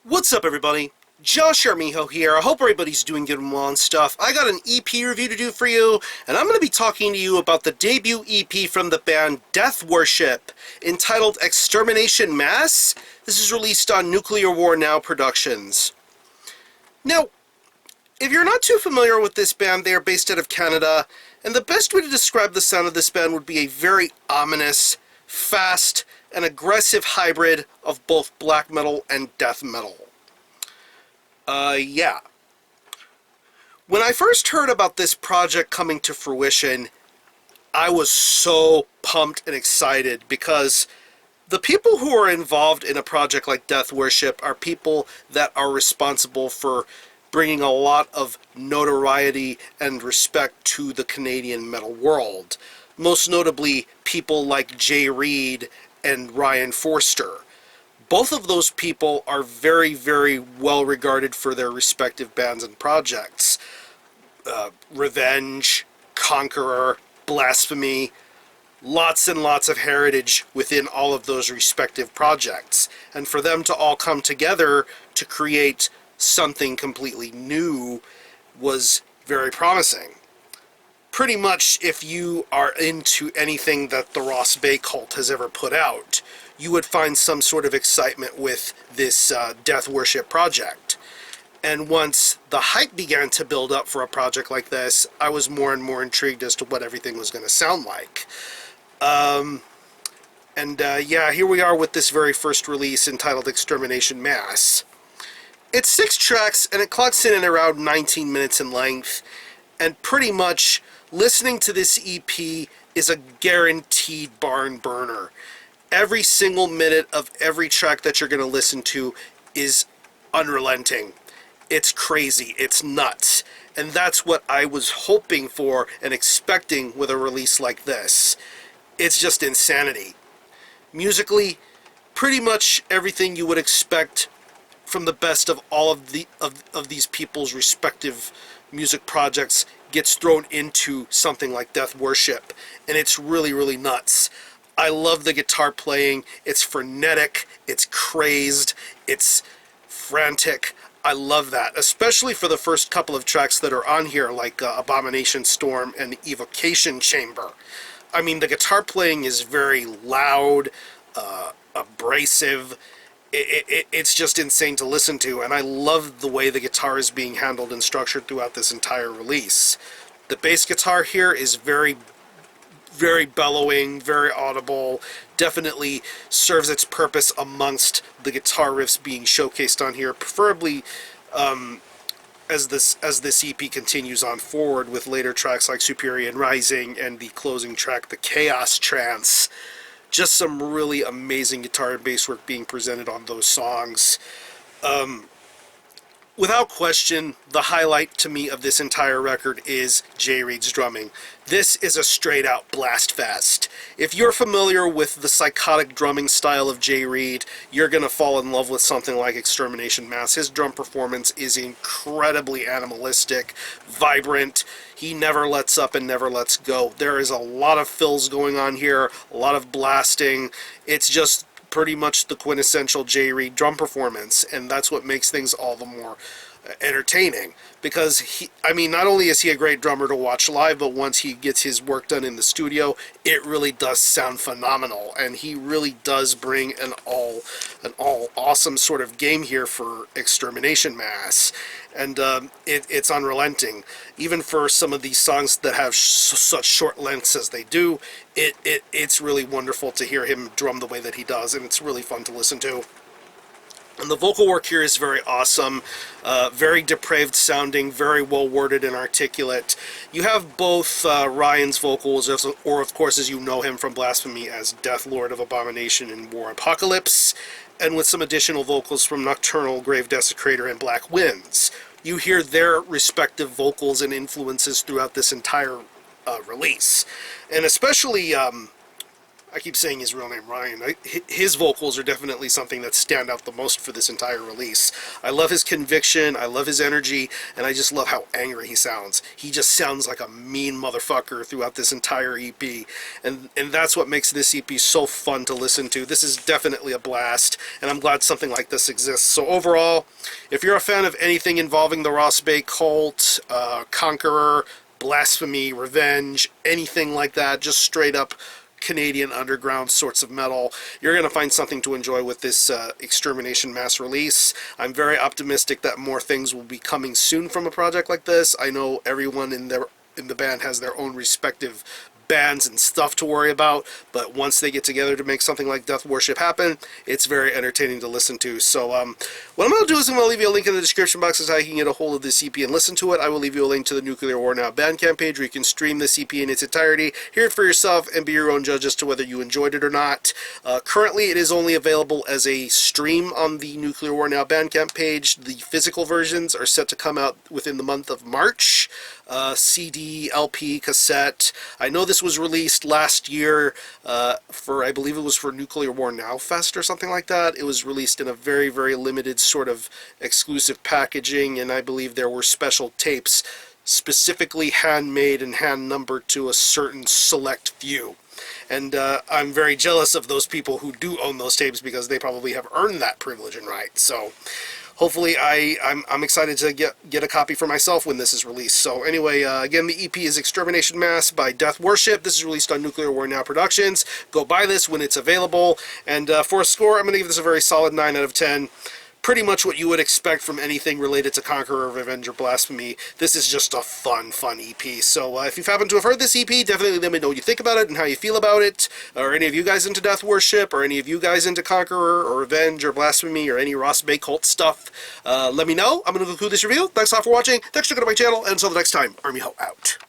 What's up, everybody? Josh Armijo here. I hope everybody's doing good and well and stuff. I got an EP review to do for you, and I'm going to be talking to you about the debut EP from the band Death Worship, entitled Extermination Mass. This is released on Nuclear War Now Productions. Now, if you're not too familiar with this band, they are based out of Canada, and the best way to describe the sound of this band would be a very ominous, fast, and aggressive hybrid of both black metal and death metal. Yeah. When I first heard about this project coming to fruition, I was so pumped and excited because the people who are involved in a project like Death Worship are people that are responsible for bringing a lot of notoriety and respect to the Canadian metal world. Most notably, people like Jay Reed and Ryan Forster. Both of those people are very, very well regarded for their respective bands and projects. Revenge, Conqueror, Blasphemy, lots and lots of heritage within all of those respective projects. And for them to all come together to create something completely new was very promising. Pretty much, if you are into anything that the Ross Bay cult has ever put out, you would find some sort of excitement with this Death Worship project. And once the hype began to build up for a project like this, I was more and more intrigued as to what everything was going to sound like. Yeah, here we are with this very first release entitled Extermination Mass. It's 6 tracks, and it clocks in at around 19 minutes in length, and pretty much listening to this EP is a guaranteed barn burner. Every single minute of every track that you're going to listen to is unrelenting. It's crazy. It's nuts. And that's what I was hoping for and expecting with a release like this. It's just insanity. Musically, pretty much everything you would expect from the best of all of these people's respective music projects gets thrown into something like Death Worship, and it's really, really nuts. I love the guitar playing. It's frenetic, it's crazed, it's frantic. I love that, especially for the first couple of tracks that are on here, like Abomination Storm and Evocation Chamber. I mean, the guitar playing is very loud, abrasive. It's just insane to listen to, and I love the way the guitar is being handled and structured throughout this entire release. The bass guitar here is very, very bellowing, very audible, definitely serves its purpose amongst the guitar riffs being showcased on here, preferably as this EP continues on forward with later tracks like Superior Rising and the closing track, The Chaos Trance. Just some really amazing guitar and bass work being presented on those songs. Without question, the highlight to me of this entire record is Jay Reed's drumming. This is a straight-out blast fest. If you're familiar with the psychotic drumming style of Jay Reed, you're going to fall in love with something like Extermination Mass. His drum performance is incredibly animalistic, vibrant. He never lets up and never lets go. There is a lot of fills going on here, a lot of blasting. It's just pretty much the quintessential Jay Reed drum performance, and that's what makes things all the more entertaining, because not only is he a great drummer to watch live, but once he gets his work done in the studio, it really does sound phenomenal, and he really does bring an all awesome sort of game here for Extermination Mass. And it's unrelenting. Even for some of these songs that have such short lengths as they do, it's really wonderful to hear him drum the way that he does, and it's really fun to listen to. And the vocal work here is very awesome, very depraved sounding, very well worded and articulate. You have both Ryan's vocals, or of course as you know him from Blasphemy as Death Lord of Abomination and War Apocalypse, and with some additional vocals from Nocturnal, Grave Desecrator, and Black Winds. You hear their respective vocals and influences throughout this entire release. And especially I keep saying his real name, Ryan. His vocals are definitely something that stand out the most for this entire release. I love his conviction, I love his energy, and I just love how angry he sounds. He just sounds like a mean motherfucker throughout this entire EP, and that's what makes this EP so fun to listen to. This is definitely a blast, and I'm glad something like this exists. So overall, if you're a fan of anything involving the Ross Bay cult, Conqueror, Blasphemy, Revenge, anything like that, just straight up Canadian underground sorts of metal, you're going to find something to enjoy with this Extermination Mass release. I'm very optimistic that more things will be coming soon from a project like this. I know everyone in the band has their own respective bands and stuff to worry about, but once they get together to make something like Death Worship happen, it's very entertaining to listen to. So what I'm going to do is I'm going to leave you a link in the description box as how you can get a hold of this EP and listen to it. I will leave you a link to the Nuclear War Now Bandcamp page where you can stream this EP in its entirety, hear it for yourself, and be your own judge as to whether you enjoyed it or not. Currently, it is only available as a stream on the Nuclear War Now Bandcamp page. The physical versions are set to come out within the month of March. CD, LP, cassette. I know this was released last year for, I believe it was for Nuclear War Now Fest or something like that. It was released in a very, very limited sort of exclusive packaging, and I believe there were special tapes specifically handmade and hand-numbered to a certain select few. And I'm very jealous of those people who do own those tapes because they probably have earned that privilege and right. So hopefully I'm excited to get a copy for myself when this is released. So anyway, again, the EP is Extermination Mass by Death Worship. This is released on Nuclear War Now Productions. Go buy this when it's available. And for a score, I'm going to give this a very solid 9 out of 10. Pretty much what you would expect from anything related to Conqueror, Revenge, or Blasphemy. This is just a fun EP. So if you happen to have heard this EP, definitely let me know what you think about it and how you feel about it. Or any of you guys into Death Worship, or any of you guys into Conqueror, or Revenge, or Blasphemy, or any Ross Bay cult stuff. Let me know. I'm going to conclude this review. Thanks a lot for watching. Thanks for checking out my channel. And until the next time, Army Ho out.